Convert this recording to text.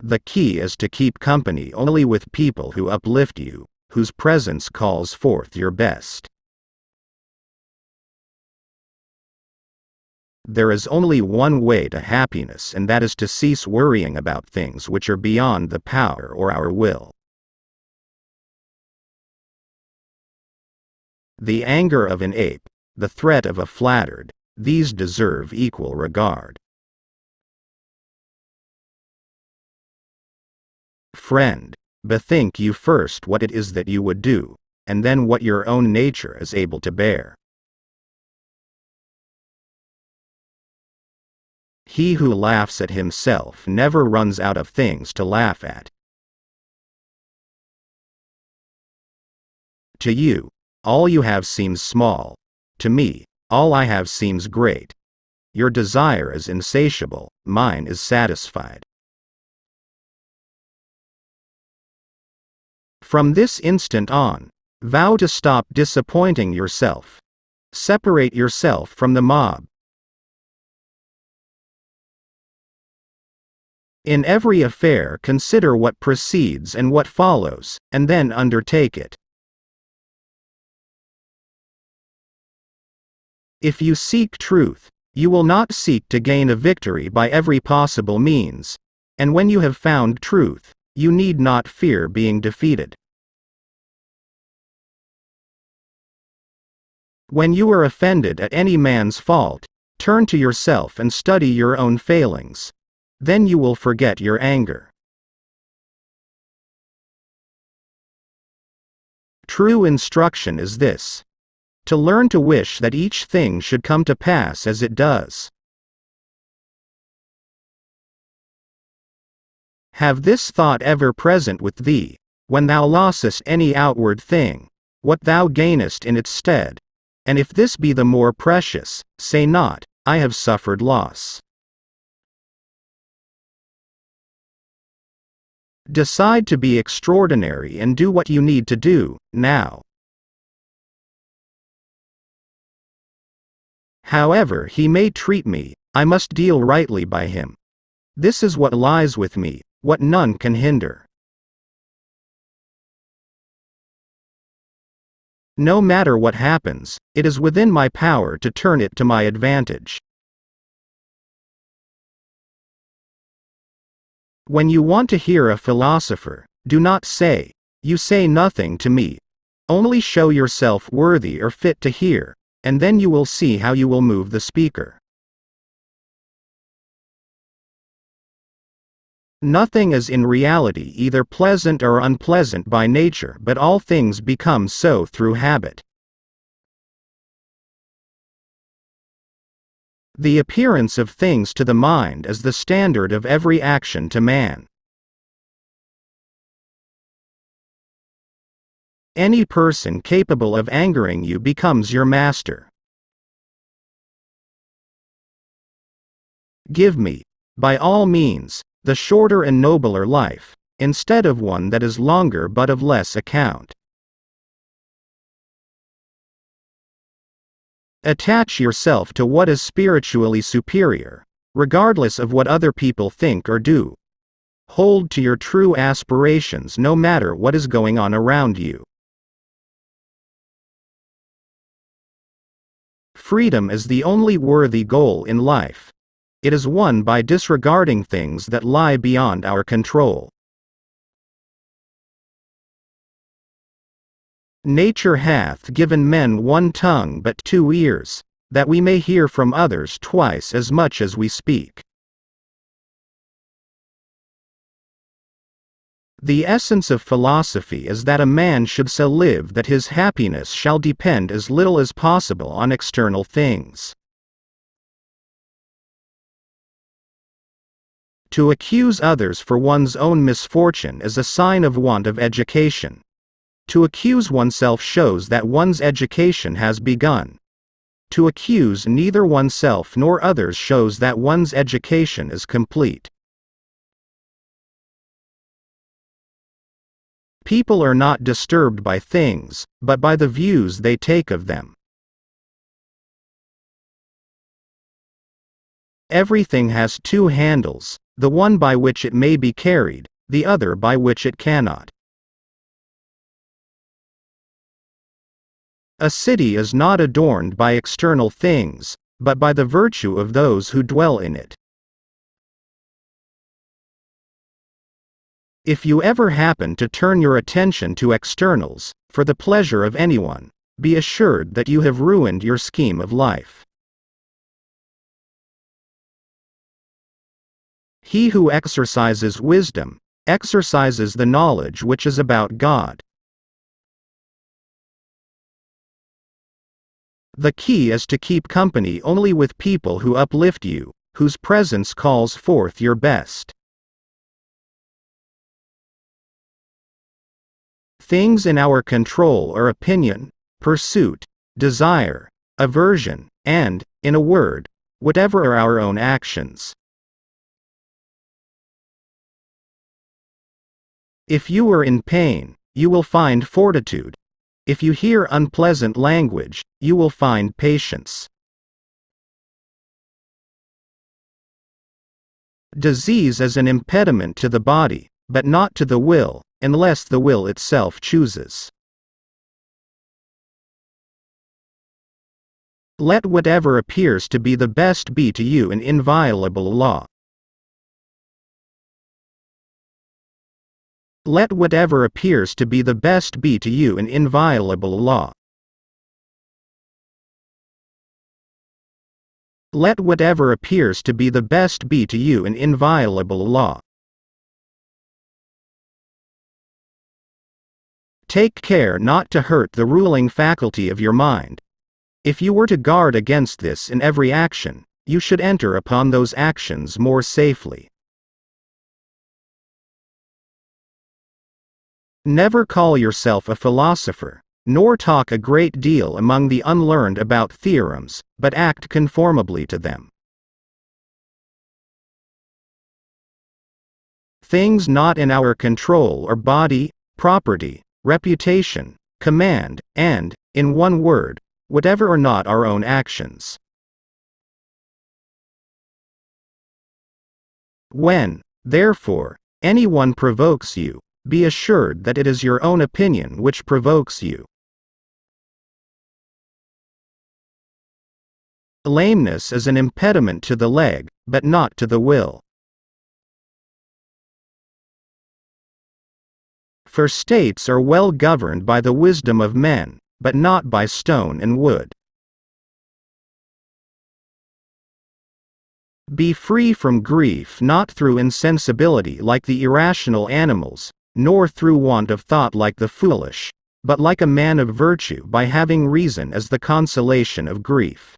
The key is to keep company only with people who uplift you, whose presence calls forth your best. There is only one way to happiness, and that is to cease worrying about things which are beyond the power or our will. The anger of an ape, the threat of a flattered, these deserve equal regard. Friend, bethink you first what it is that you would do, and then what your own nature is able to bear. He who laughs at himself never runs out of things to laugh at. To you, all you have seems small. To me, all I have seems great. Your desire is insatiable, mine is satisfied. From this instant on, vow to stop disappointing yourself. Separate yourself from the mob. In every affair, consider what precedes and what follows, and then undertake it. If you seek truth, you will not seek to gain a victory by every possible means, and when you have found truth, you need not fear being defeated. When you are offended at any man's fault, turn to yourself and study your own failings. Then you will forget your anger. True instruction is this: to learn to wish that each thing should come to pass as it does. Have this thought ever present with thee, when thou losest any outward thing, what thou gainest in its stead, and if this be the more precious, say not, I have suffered loss. Decide to be extraordinary and do what you need to do, now. However he may treat me, I must deal rightly by him. This is what lies with me, what none can hinder. No matter what happens, it is within my power to turn it to my advantage. When you want to hear a philosopher, do not say, "You say nothing to me." Only show yourself worthy or fit to hear, and then you will see how you will move the speaker. Nothing is in reality either pleasant or unpleasant by nature, but all things become so through habit. The appearance of things to the mind is the standard of every action to man. Any person capable of angering you becomes your master. Give me, by all means, the shorter and nobler life, instead of one that is longer but of less account. Attach yourself to what is spiritually superior, regardless of what other people think or do. Hold to your true aspirations no matter what is going on around you. Freedom is the only worthy goal in life. It is won by disregarding things that lie beyond our control. Nature hath given men one tongue but 2 ears, that we may hear from others twice as much as we speak. The essence of philosophy is that a man should so live that his happiness shall depend as little as possible on external things. To accuse others for one's own misfortune is a sign of want of education. To accuse oneself shows that one's education has begun. To accuse neither oneself nor others shows that one's education is complete. People are not disturbed by things, but by the views they take of them. Everything has 2 handles, the one by which it may be carried, the other by which it cannot. A city is not adorned by external things, but by the virtue of those who dwell in it. If you ever happen to turn your attention to externals, for the pleasure of anyone, be assured that you have ruined your scheme of life. He who exercises wisdom, exercises the knowledge which is about God. The key is to keep company only with people who uplift you, whose presence calls forth your best. Things in our control are opinion, pursuit, desire, aversion, and, in a word, whatever are our own actions. If you are in pain, you will find fortitude. If you hear unpleasant language, you will find patience. Disease is an impediment to the body, but not to the will, unless the will itself chooses. Let whatever appears to be the best be to you an inviolable law. Let whatever appears to be the best be to you an inviolable law. Let whatever appears to be the best be to you an inviolable law. Take care not to hurt the ruling faculty of your mind. If you were to guard against this in every action, you should enter upon those actions more safely. Never call yourself a philosopher, nor talk a great deal among the unlearned about theorems, but act conformably to them. Things not in our control are body, property, reputation, command, and, in one word, whatever are not our own actions. When, therefore, anyone provokes you, be assured that it is your own opinion which provokes you. Lameness is an impediment to the leg, but not to the will. For states are well governed by the wisdom of men, but not by stone and wood. Be free from grief not through insensibility like the irrational animals, nor through want of thought like the foolish, but like a man of virtue by having reason as the consolation of grief.